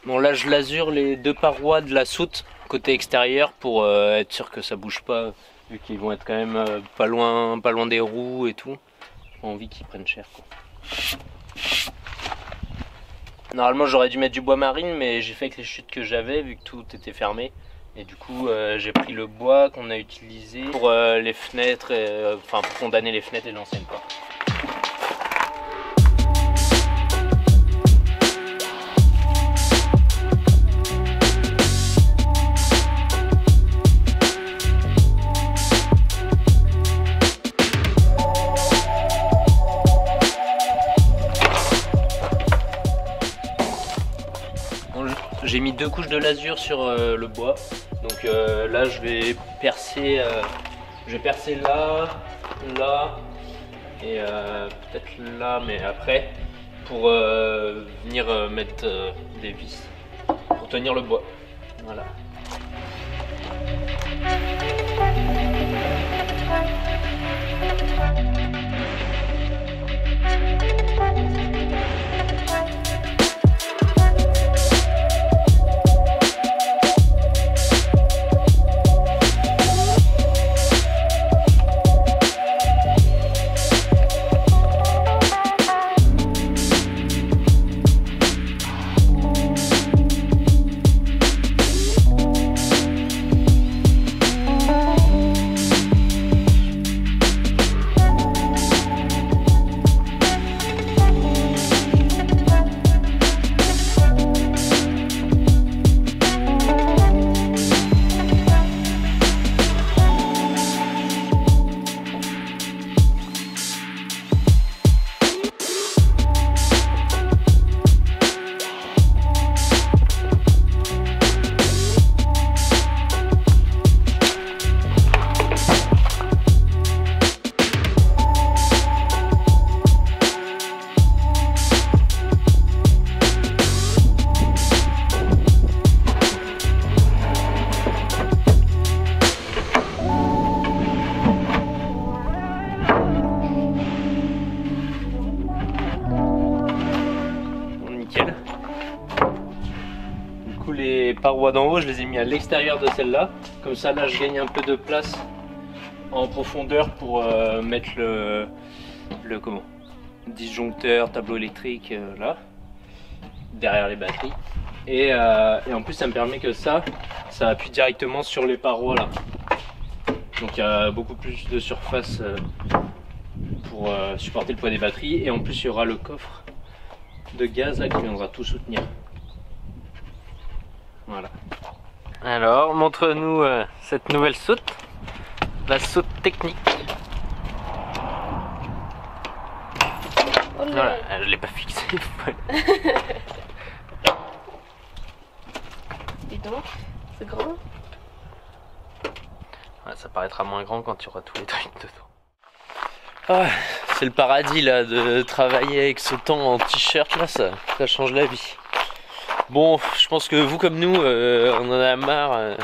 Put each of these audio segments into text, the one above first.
Bon là je lasure les deux parois de la soute côté extérieur pour être sûr que ça bouge pas, vu qu'ils vont être quand même pas loin des roues et tout. J'ai pas envie qu'ils prennent cher quoi. Normalement j'aurais dû mettre du bois marine, mais j'ai fait avec les chutes que j'avais vu que tout était fermé. Et du coup j'ai pris le bois qu'on a utilisé pour les fenêtres, enfin pour condamner les fenêtres et l'ancienne porte. J'ai mis 2 couches de lasure sur le bois, donc là je vais percer là, là et peut-être là, mais après pour venir mettre des vis pour tenir le bois. Voilà. Les parois d'en haut, je les ai mis à l'extérieur de celle-là. Comme ça, là, je gagne un peu de place en profondeur pour mettre le disjoncteur, tableau électrique là, derrière les batteries. Et en plus, ça me permet que ça appuie directement sur les parois là. Donc il y a beaucoup plus de surface pour supporter le poids des batteries. Et en plus, il y aura le coffre de gaz là qui viendra tout soutenir. Voilà. Alors, montre-nous cette nouvelle soute, la soute technique. Oh voilà, je l'ai pas fixée. Dis donc, c'est grand. Ouais, ça paraîtra moins grand quand tu auras tous les trucs dedans. Ah, c'est le paradis là de travailler avec ce temps en t-shirt là, ça change la vie. Bon, je pense que vous comme nous, on en a marre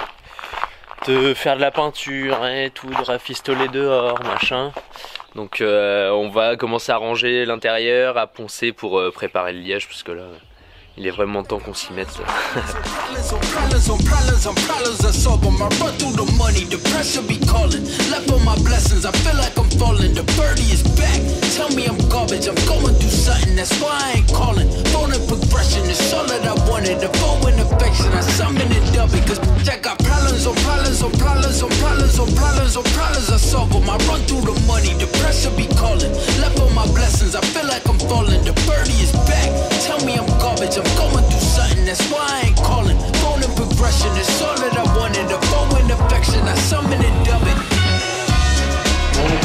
de faire de la peinture et tout, de rafistoler dehors, machin. Donc on va commencer à ranger l'intérieur, à poncer pour préparer le liège, parce que là, il est vraiment temps qu'on s'y mette.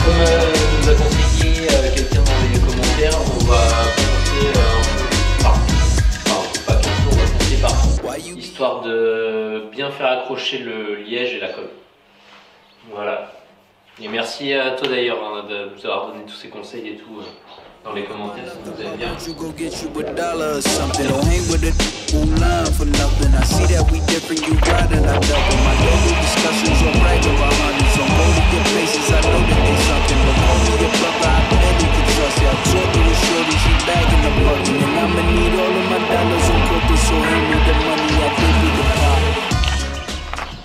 Comme nous a conseillé quelqu'un dans les commentaires, on va commencer pas tout, on va commencer par histoire de bien faire accrocher le liège et la colle. Voilà. Et merci à toi d'ailleurs hein, de nous avoir donné tous ces conseils et tout dans les commentaires, ça nous aide bien.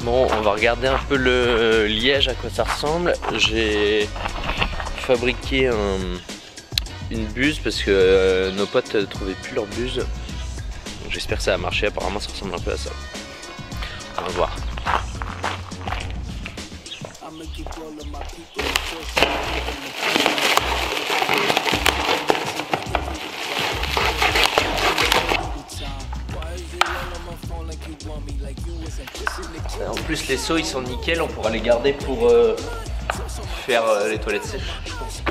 Bon, on va regarder un peu le liège, à quoi ça ressemble. J'ai fabriqué une buse parce que nos potes ne trouvaient plus leur buse. J'espère que ça va marcher, apparemment ça ressemble un peu à ça. On va voir. En plus les seaux ils sont nickel, on pourra les garder pour faire les toilettes sèches, je pense.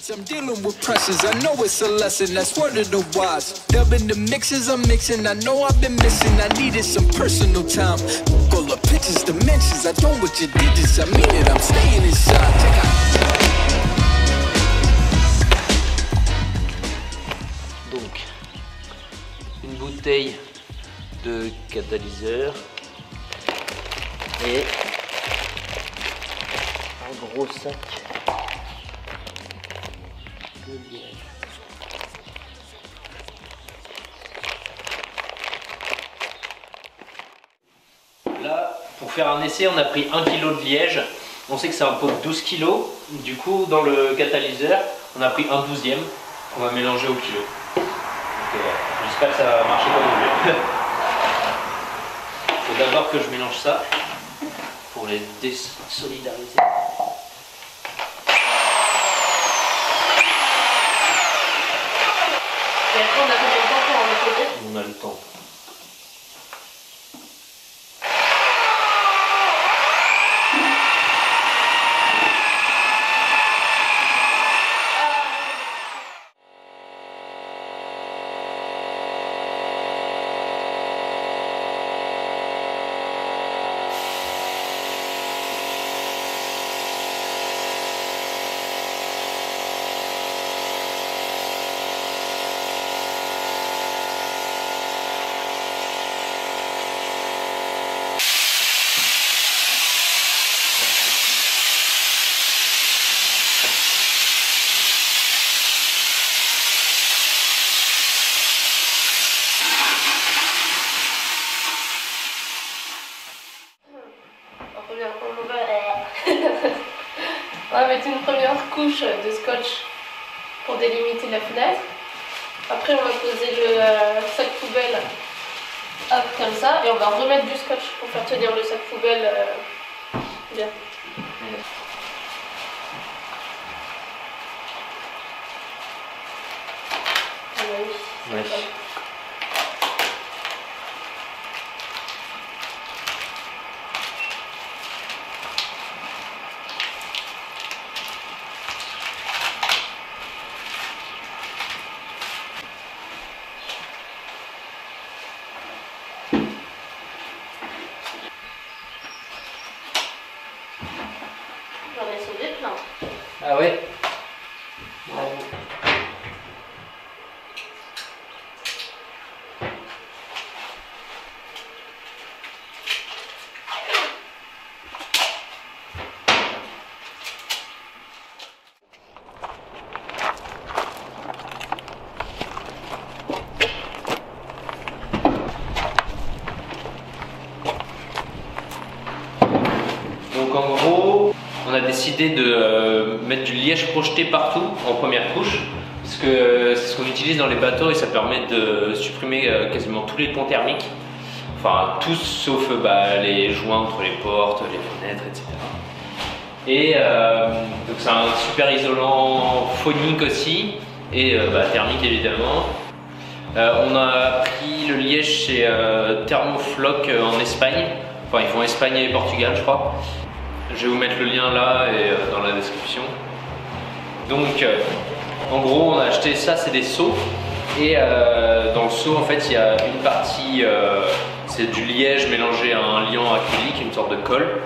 I'm dealing with pressures, I know it's a lesson, that's one of the whys. Dubbing the mixes I'm mixing, I know I've been missing, I needed some personal time. All the pictures, dimensions, I don't what you did this, I mean it, I'm staying inside. Donc, une bouteille de catalyseur et un gros sac. Là, pour faire un essai, on a pris 1 kg de liège. On sait que c'est un pot de 12 kg. Du coup, dans le catalyseur, on a pris 1/12 qu'on va mélanger au kilo. J'espère que ça va marcher comme on veut. Il faut d'abord que je mélange ça pour les désolidariser. Et après, on a combien de temps pour en déposer? On a le temps. On va mettre une première couche de scotch pour délimiter la fenêtre. Après on va poser le sac poubelle comme ça et on va remettre du scotch pour faire tenir le sac poubelle bien. Ouais. J'en ai sauvé plein. Ah ouais. Donc en gros, on a décidé de mettre du liège projeté partout en première couche, parce que c'est ce qu'on utilise dans les bateaux et ça permet de supprimer quasiment tous les ponts thermiques, enfin tous sauf les joints entre les portes, les fenêtres, etc. Et donc c'est un super isolant phonique aussi et thermique évidemment. On a pris le liège chez Thermofloc en Espagne, enfin ils font Espagne et Portugal je crois. Je vais vous mettre le lien là et dans la description. Donc en gros on a acheté ça, c'est des seaux et dans le seau en fait il y a une partie c'est du liège mélangé à un liant acrylique, une sorte de colle,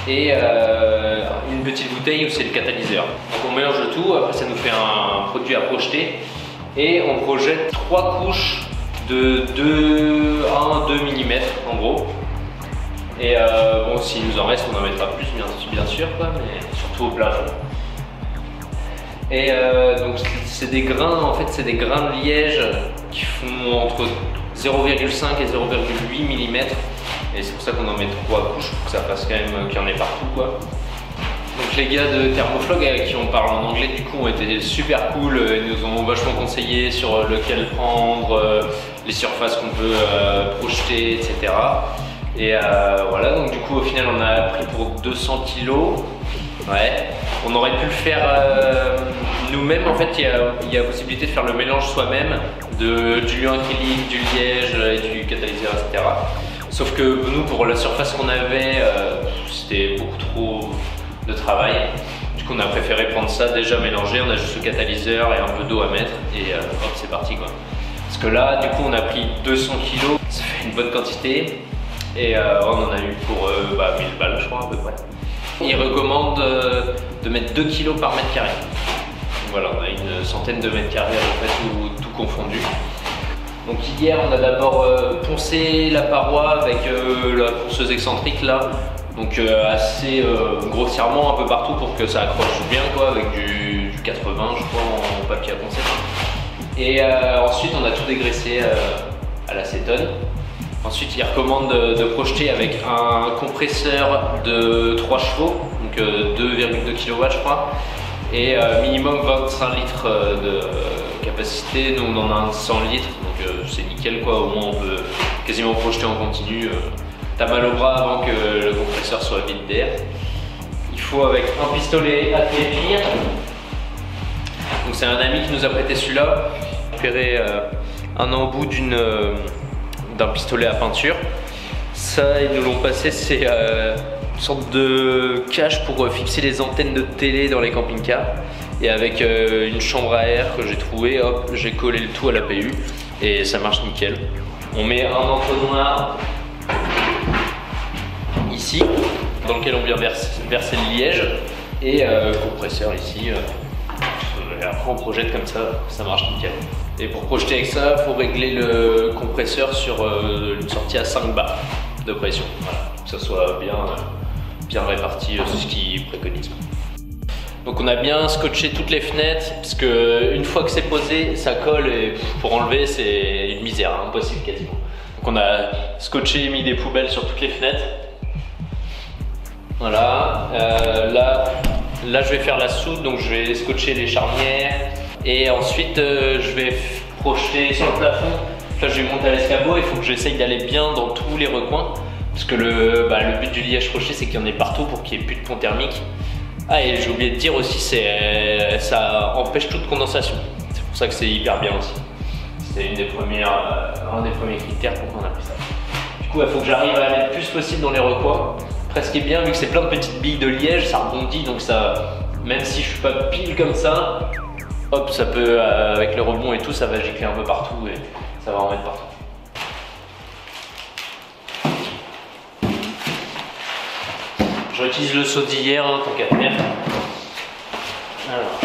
et une petite bouteille où c'est le catalyseur. Donc on mélange le tout, après ça nous fait un produit à projeter, et on projette 3 couches de 1-2 mm en gros. Et bon, s'il nous en reste, on en mettra plus bien sûr, quoi, mais surtout au plafond. Et donc c'est des grains, en fait c'est des grains de liège qui font entre 0,5 et 0,8 mm. Et c'est pour ça qu'on en met 3 couches pour que ça fasse quand même qu'il y en ait partout, quoi. Donc les gars de Thermoflog avec qui on parle en anglais du coup ont été super cool, ils nous ont vachement conseillé sur lequel prendre, les surfaces qu'on peut projeter, etc. Et voilà, donc du coup au final on a pris pour 200 kg. Ouais, on aurait pu le faire nous-mêmes. En fait il y a possibilité de faire le mélange soi-même du liant acrylique, du liège et du catalyseur, etc. Sauf que nous, pour la surface qu'on avait, c'était beaucoup trop de travail. Du coup on a préféré prendre ça déjà mélangé, on a juste le catalyseur et un peu d'eau à mettre et hop, c'est parti, quoi. Parce que là du coup on a pris 200 kg, ça fait une bonne quantité et on en a eu pour 1000 balles je crois à peu près. Ils recommandent de mettre 2 kg par mètre carré. Donc voilà, on a une centaine de mètres carrés à peu près tout confondu. Donc hier on a d'abord poncé la paroi avec la ponceuse excentrique là. Donc assez grossièrement un peu partout pour que ça accroche bien, quoi, avec du 80 je crois en papier à poncer. Et ensuite on a tout dégraissé à l'acétone. Ensuite ils recommandent de projeter avec un compresseur de 3 chevaux, donc 2,2 kW je crois, et minimum 25 litres de capacité. Nous on en a un 100 litres, donc c'est nickel, quoi, au moins on peut quasiment projeter en continu. T'as mal au bras avant que le compresseur soit vide d'air. Il faut avec un pistolet à téléphile. Donc c'est un ami qui nous a prêté celui-là. On a récupéré un embout d'un pistolet à peinture. Ça, ils nous l'ont passé, c'est une sorte de cache pour fixer les antennes de télé dans les camping-cars. Et avec une chambre à air que j'ai trouvé, hop, j'ai collé le tout à la PU et ça marche nickel. On met un entonnoir ici, dans lequel on vient verser le liège, et compresseur ici. Et après on projette comme ça marche nickel. Et pour projeter avec ça, il faut régler le compresseur sur une sortie à 5 bars de pression. Voilà, que ça soit bien réparti, c'est ce qu'ils préconisent. Donc on a bien scotché toutes les fenêtres, parce que une fois que c'est posé, ça colle et pour enlever c'est une misère, impossible quasiment. Donc on a scotché et mis des poubelles sur toutes les fenêtres. Voilà, là je vais faire la soute, donc je vais scotcher les charnières et ensuite je vais projeter sur le plafond. Là je vais monter à l'escabeau, il faut que j'essaye d'aller bien dans tous les recoins, parce que le but du liège projeté c'est qu'il y en ait partout pour qu'il n'y ait plus de pont thermique. Ah, et j'ai oublié de dire aussi, ça empêche toute condensation, c'est pour ça que c'est hyper bien aussi. C'est un des premiers critères pour qu'on a pris ça. Du coup il faut que j'arrive à aller le plus possible dans les recoins. Après, ce qui est bien, vu que c'est plein de petites billes de liège, ça rebondit, donc ça, même si je suis pas pile comme ça, hop, ça peut, avec le rebond et tout, ça va gicler un peu partout et ça va en mettre partout. Je réutilise le seau d'hier, tant qu'à faire. Alors.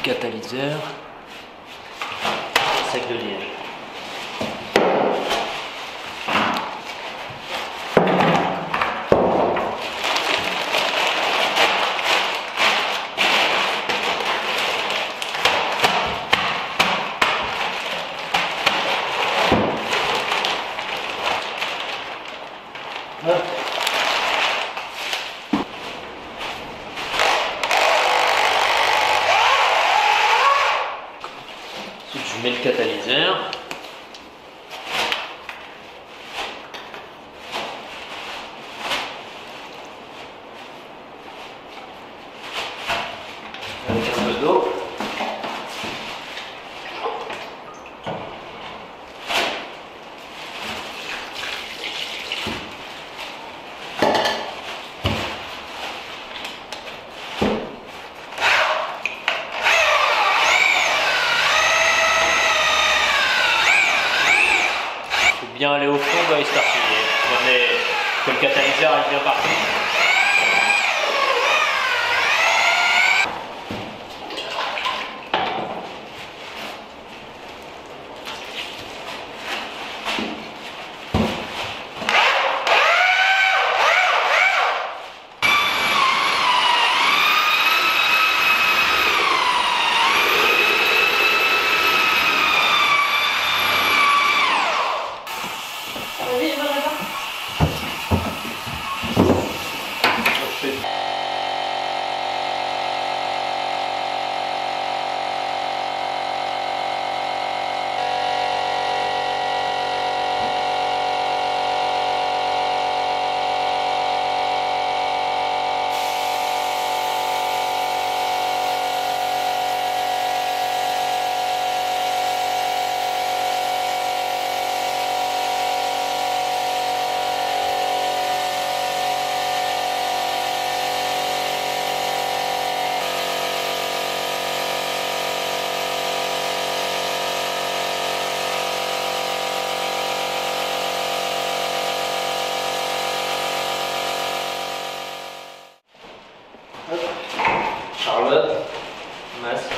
Catalyseur, sac de liège. Hop. Je mets le catalyseur. Avec un peu d'eau. bien aller au fond, histoire que le catalyseur aille bien partout. Charlotte, masque.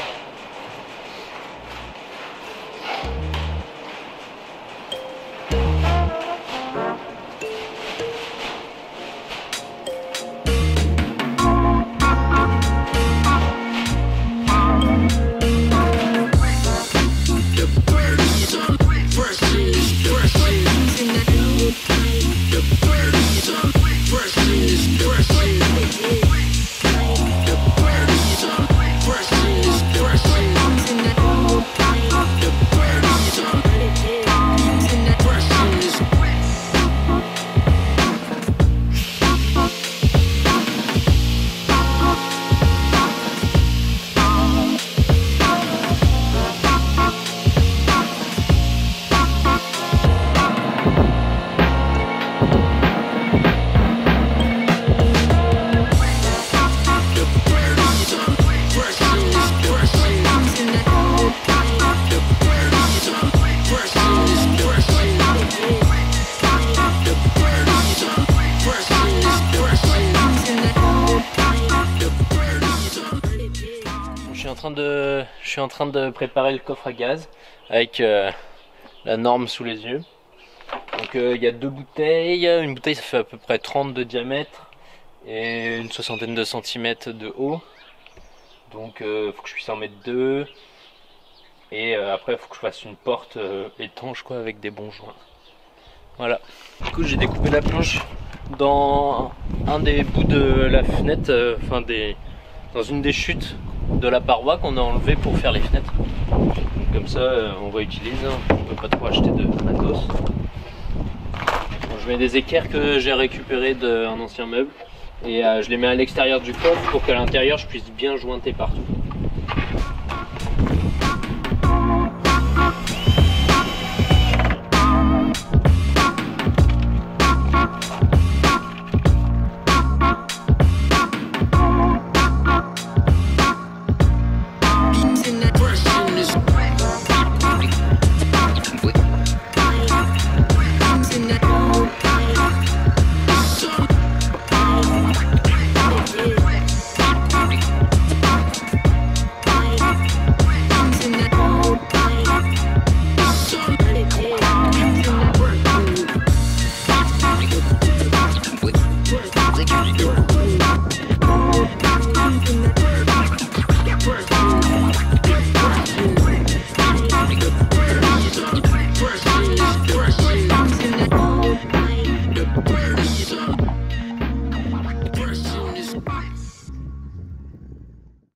Je suis en train de préparer le coffre à gaz avec la norme sous les yeux. Donc il y a 2 bouteilles. Une bouteille ça fait à peu près 30 de diamètre et une soixantaine de centimètres de haut. Donc faut que je puisse en mettre 2. Et après il faut que je fasse une porte étanche quoi, avec des bons joints. Voilà. Du coup j'ai découpé la planche dans un des bouts de la fenêtre, dans une des chutes de la paroi qu'on a enlevé pour faire les fenêtres. Donc, comme ça on va utiliser, on peut pas trop acheter de matos. Bon, je mets des équerres que j'ai récupérés d'un ancien meuble et je les mets à l'extérieur du coffre pour qu'à l'intérieur je puisse bien jointer partout.